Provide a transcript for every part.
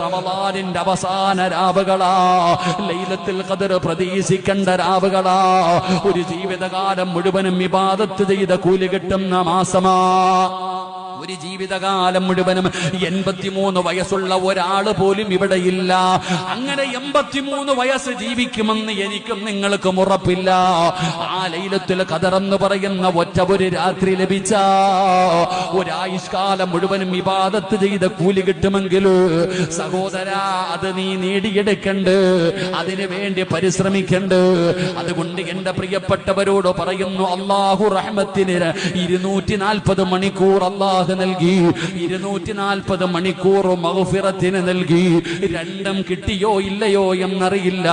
റമളാനിന്റെ അവസാന രാവുകളാ, ലൈലത്തുൽ ഖദർ പ്രതീക്ഷിക്കേണ്ട രാവുകളാ. ഒരു ജീവിതകാലം മുഴുവനും ഇബാദത്ത് ചെയ്ത കൂലി കിട്ടുന്ന മാസമാ. ഒരു ജീവിതകാലം മുഴുവനും 83 വയസ്സുള്ള ഒരാള് പോലും ഇവിടെയില്ല. അങ്ങനെ 83 വയസ്സ് ജീവിക്കുമെന്ന് എനിക്കും നിങ്ങൾക്കും ഉറപ്പില്ല. ആ ലൈലത്തുൽ ഖദർ എന്ന് പറയുന്ന ഒറ്റ ഒരു രാത്രി ലഭിച്ച ഒരായുഷ്കാലം മുഴുവനും ഇബാദത്ത് ചെയ്ത കൂലി കിട്ടുമെങ്കിൽ സഹോദരാ, അത് നീ നേടിയെടുക്കണ്ട്, അതിനു വേണ്ടി പരിശ്രമിക്കണ്ട്. അതുകൊണ്ട് എന്റെ പ്രിയപ്പെട്ടവരോട് പറയുന്നു, അല്ലാഹു റഹ്മത്തിന് 240 മണിക്കൂർ അല്ലാഹു നൽകി, 240 മണിക്കൂർ മഗ്ഫിറത്തിന് നൽകി. രണ്ടും കിട്ടിയോ ഇല്ലയോ എന്നറിയില്ല.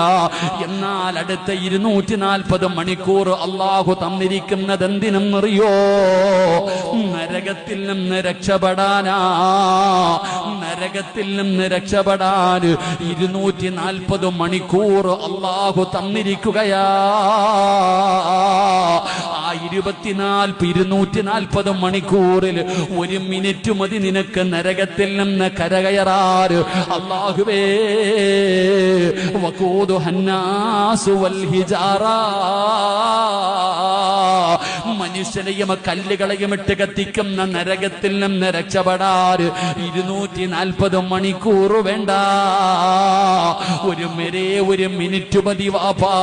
എന്നാൽ അടുത്ത 240 മണിക്കൂർ അല്ലാഹു തന്നിരിക്കുന്നത് എന്തിനെന്നറിയോ? നരകത്തിൽ നിന്ന് രക്ഷപ്പെടാനാ. നരകത്തിൽ നിന്ന് രക്ഷപ്പെടാൻ 240 മണിക്കൂർ അല്ലാഹു തന്നിരിക്കുകയാ. ആ 240 മണിക്കൂറിൽ 1 മിനിറ്റ് മതി നിനക്ക് നരകത്തിൽ നിന്ന് കരകയറാറ്. അല്ലാഹുവേ, വഖൂദുഹന്നാസു വൽ ഹിജാറ, മനുഷ്യനെയും കല്ലുകളെയും ഇട്ട് കത്തിക്കുന്ന നരകത്തിൽ നിന്ന് രക്ഷപ്പെടാൻ 240 മണിക്കൂർ വേണ്ട. ഒരു മിനിറ്റ് മതി വാപ്പാ.